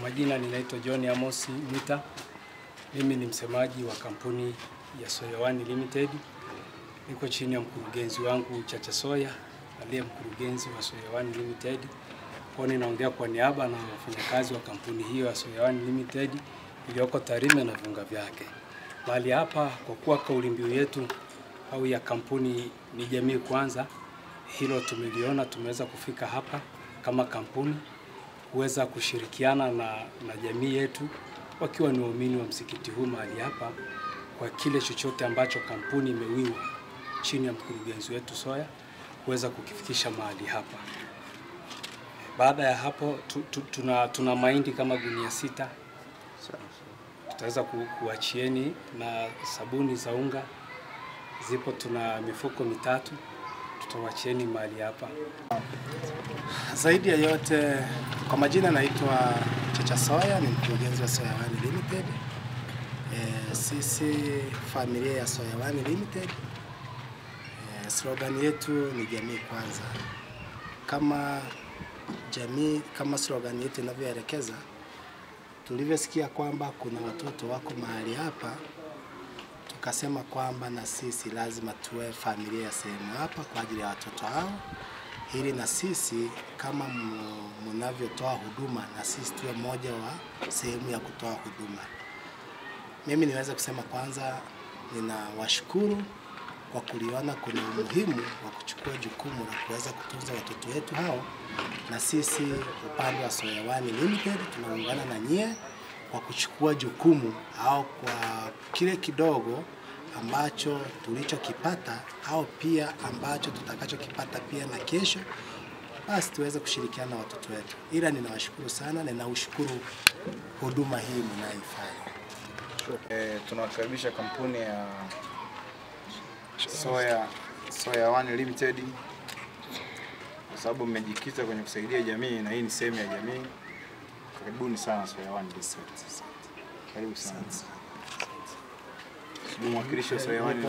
Kwa majina ninaitwa John Amos Mwita. Mimi ni msemaji wa kampuni ya Soya One Limited. Niko chini ya mkurugenzi wangu Chacha Soya, aliye mkurugenzi wa Soya One Limited. Kwa ninaongea kwa niaba na wafanyakazi wa kampuni hiyo ya Soya One Limited iliyoko Tarime na viunga vyake. Mahali hapa kwa kuwa kauli mbiu yetu au ya kampuni ni jamii kwanza, hilo tumeliona, tumeweza kufika hapa kama kampuni kuweza kushirikiana na jamii yetu wakiwa ni waumini wa msikiti huu mahali hapa kwa kile chochote ambacho kampuni imewiwa chini ya mkurugenzi wetu Soya kuweza kukifikisha mahali hapa. Baada ya hapo tuna mahindi kama gunia 6. Tutaweza kuachieni na sabuni za unga zipo, tuna mifuko 3 tutawachieni mahali hapa. Zaidi ya yote, kwa majina naitwa Chacha Soya, ni mkurugenzi wa Soya One Limited. Sisi familia ya Soya One Limited, slogan yetu ni jamii kwanza. Kama slogan yetu inavyoelekeza, tulivyosikia kwamba kuna watoto wako mahali hapa, tukasema kwamba na sisi lazima tuwe familia ya sehemu hapa kwa ajili ya watoto hao, ili na sisi kama mnavyotoa huduma na sisi tuwe moja wa sehemu ya kutoa huduma. Mimi niweza kusema kwanza ninawashukuru kwa kuliona kuna umuhimu wa kuchukua jukumu la kuweza kutunza watoto wetu hao, na sisi upande wa Soya One Limited tunaungana na nyie kwa kuchukua jukumu au kwa kile kidogo ambacho tulichokipata au pia ambacho tutakachokipata pia na kesho, basi tuweze kushirikiana na watoto wetu. Ila ninawashukuru sana na ninaushukuru huduma hii mnayoifanya. Tunawakaribisha kampuni ya Soya One Limited kwa sababu mmejikita kwenye kusaidia jamii na hii ni sehemu ya jamii. Karibuni sana Soya One Limited. Karibu sana. Mwakilishi wa Soya One.